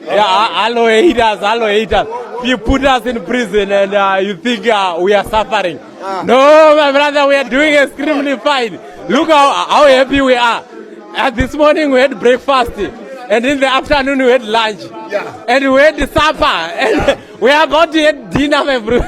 Yeah, hello haters. You put us in prison and you think we are suffering. No, my brother, we are doing extremely fine. Look how happy we are. This morning we had breakfast. And in the afternoon we had lunch. Yeah. And we had supper. And we are about to have dinner, my bro.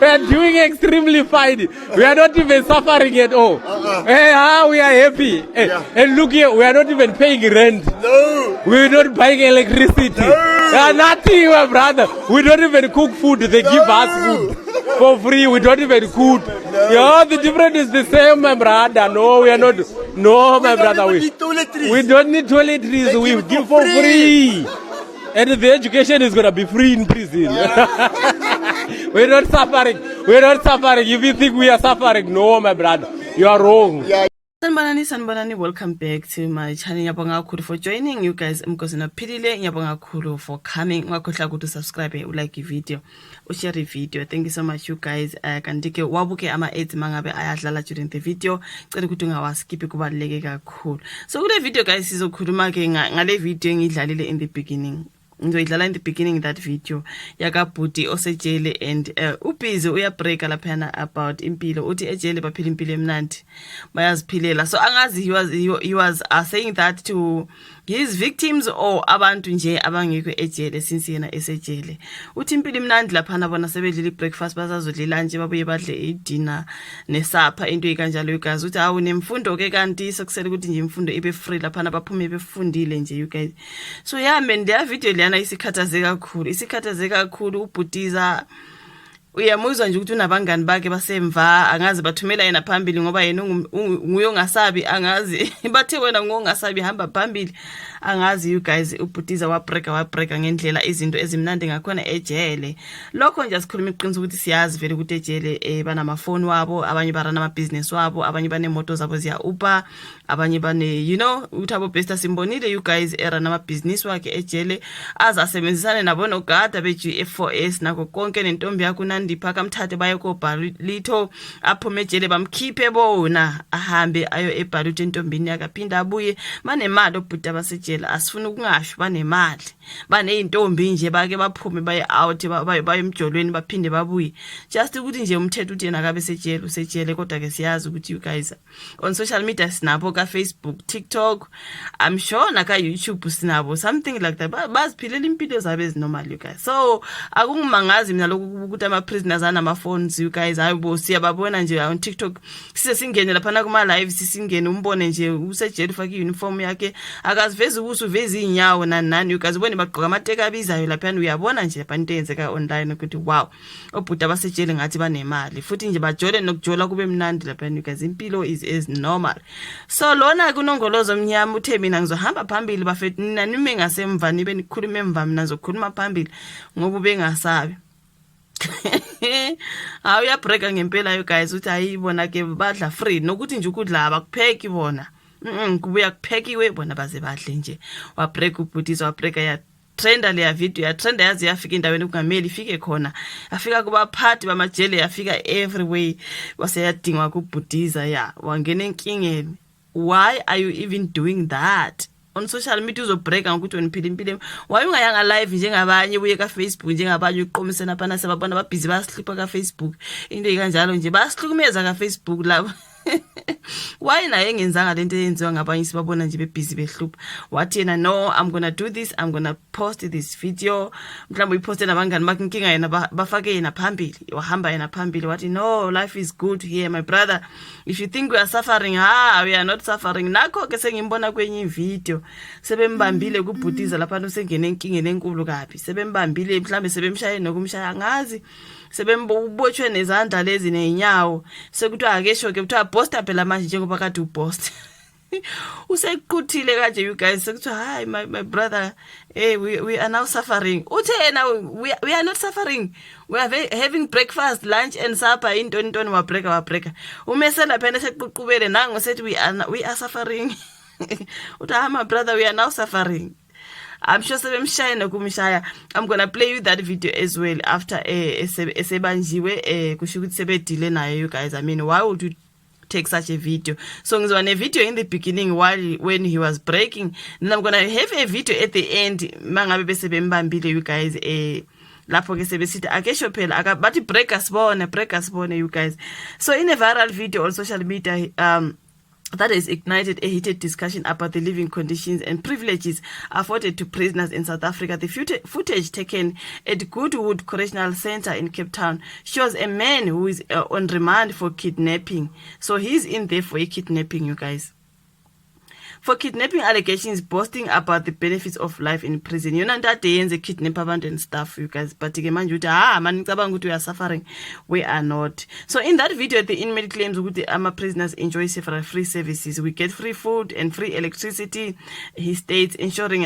We are doing extremely fine. We are not even suffering at all. We are happy. And look here, we are not even paying rent. No. We are not buying electricity. Nothing, my brother. We don't even cook food. They give us food for free. We don't even cook. Yeah, the difference is the same, my brother. No, we are not. No, my brother. We don't need toiletries. We give for free. And the education is going to be free in prison. We're not suffering. We're not suffering. If you think we are suffering, no, my brother. You are wrong. Yeah. Sanbanani, welcome back to my channel. Ngiyabonga kakhulu for joining you guys. Mkosina philile. Ngiyabonga kakhulu for coming. Ungakhohlwa ukuthi subscribe, ulike video, ushare video. Thank you so much you guys. Kanti ke wabuke ama ads mangabe ayadlala during the video. Cela ukuthi ungawaskip kubaluleke kakhulu. So kule video guys sizokhuluma ke ngale video engidlalile in the beginning. Ngizoyidlala in the beginning that video yakabhuti osejele and ubhizi uyabreaka laphana about impilo uthi ejele baphila impilo emnandi bayaziphilela. So angazi he was saying that to his victims or abantu nje abangekho ejele since yena esejele. Uthi impilo emnandi laphana bona sebedlile breakfast bazazodlela nje babuye badle dinner nesapha into ekanjalo you guys. Uthi awu nemfundo ke kanti sokusela ukuthi nje imfundo ibe free laphana baphume befundile nje you guys. So yeah man, le video isikhathaze kakhulu ubhutiza uyamuzwa nje ukuthi unabangani bakhe basemva angazi bathumela yena phambili ngoba yena nguye ongasabi angazi bathe wena ngongasabi hamba phambili angazi you guys. Ubhutiza wabreaka ngendlela izinto ezimnandi ngakhona ejele. Lokho nje asikhuluma iqiniso ukuthi siyazi vele ukuthi ejele banamafoni wabo, abanye barana ama business wabo, abanye banemoto zabo ziya Uber, abanye bane uthabo besta simbonile you guys era nama business wakhe ejele azasebenzisana nabo nogada beGF4S nako konke nentombi yakho Nandipha kamthathe baye ko Bhalutho aphume ejele bamkhiphe bona ahambe ayo eBhalutho entombini yakaphinda abuye banemali obhuti abasejele asifuna ukungasho banemali baneintombi nje bake baphume baye out baye emjolweni baphinde babuye just ukuthi nje umthetho uthi yena akabe usejele kodwa ke siyazi ukuthi you guys on social media sinabo ka Facebook, TikTok, I'm sure naka YouTube sinabo something like that baziphilela impilo zabo ezinormal you guys. So akungimangazi mina lokhu ukuthi ama prisoners ana phones you guys hayibo siyababona nje on TikTok sisengene laphana kuma live sisingene umbone nje usejele ufake uniform yakhe akaziveza ubuso veza inyawo nani you guys ubone bagqoka amateka abizayo laphana uyabona nje abantu enzeka online ukuthi wow obhuti abasejele ngathi banemali futhi nje bajole nokujola kube mnandi laphana you guys impilo is normal. So lona kunongolozo omnyama uthe mina ngizohamba phambili bafethu nina nime ngasemva nibe nikhuluma emva mina ngizokhuluma phambili ngoba bengasabi. Uyabreaka ngempela you guys uthi ayibona ke badla free nokuthi nje ukudla abakupheki bona kubuya kuphekiwe bona baze badle nje. Wabreaka ubhutiza wabreaka ya trenda le video ya trenda yazi yafika endaweni kungameli ifike khona afika kubaphathi bamajele yafika everywhere waseyadingwa kubhutiza ya wangena enkingeni. Why are you even doing that? On social media uzobreaka ngokuthi wena phila impilo why ungayanga live njengabanye uye ka Facebook njengabanye uqomisena phana sebabona babhizi bayaslipha ka Facebook into ikanjalo nje basihlukumeza ka Facebook labo. Why naye ngenzanga lento eyenziwa ngabanye sibabona nje bebhizi behlupha wathi yena no I'm going to do this, I'm going to post this video mhlawumbe uyiposte nabangani bakhe inkinga yena bafake yena phambili wahamba yena phambili wathi no life is good here my brother if you think we are suffering we are not suffering. Nakho ke sengimbona kwenye video sebembambile kubhutiza lapha usengene enkingeni enkulu kabi sebembambile mhlawumbe sebemshaya nokumshaya ngazi sebembotshwe nezandla lezi nenyawo sekuthiwa akesho ke kuthiwa poster phela manje njengoba kade upost usequthile kanje you guys sekuthiwa hi my brother we are now suffering. Uthe yena we are not suffering, we are having breakfast, lunch and supper intoni wabreaka umesela phela seququbele nango sethi we are suffering. Uthe my brother we are now suffering. I'm sure sebemshaya nokumshaya. I'm going to play you that video as well after esebanjiwe kusho ukuthi sebedile naye you guys. I mean why would you take such a video. So ngizwa ne video in the beginning when he was breaking, and I'm gonna have a video at the end mangabe bese bembambile you guys lapho ke sebesithi akesho phela bathi break asibone you guys. So in a viral video on social media that has ignited a heated discussion about the living conditions and privileges afforded to prisoners in South Africa. The footage taken at Goodwood Correctional Centre in Cape Town shows a man who is on remand for kidnapping. So he's in there for a kidnapping, you guys. For kidnapping allegations, boasting about the benefits of life in prison. You know that they kidnap abantu and stuff, you guys. But man, we are suffering. We are not. So in that video, the inmate claims that prisoners enjoy several free services. We get free food and free electricity. He states, ensuring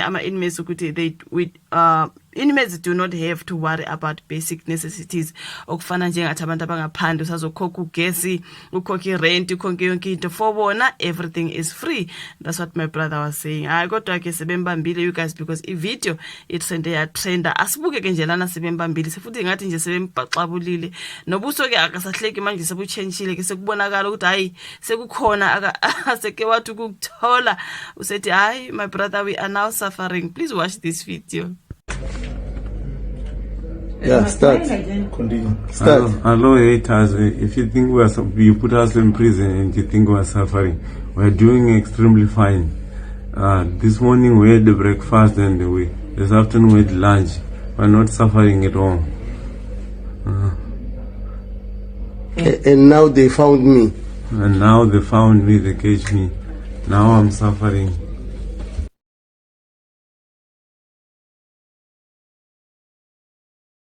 inmates do not have to worry about basic necessities. Okufana njengathi abantu abangaphandle usazokhokha ugesi, ukhokha rent, ukhokha yonke into for bona, everything is free. That's what my brother was saying. Kodwa ke sebembambile you guys, because I video trenda asibuke ke nje lana sebembambile sefuthi ngathi nje sebembaxabulile nobuso ke akasahleki manje sebuchangile ke sekubonakala ukuthi hayi sekukhona seke wathi ukuthola usethi hayi my brother, we are now suffering. Please watch this video. Yeah, start. Continue. Start. Hello, haters. If you think you put us in prison and you think we're suffering, we're doing extremely fine. This morning we had the breakfast and this afternoon we had lunch. We're not suffering at all. And now they found me. And now they found me, they caged me. Now I'm suffering.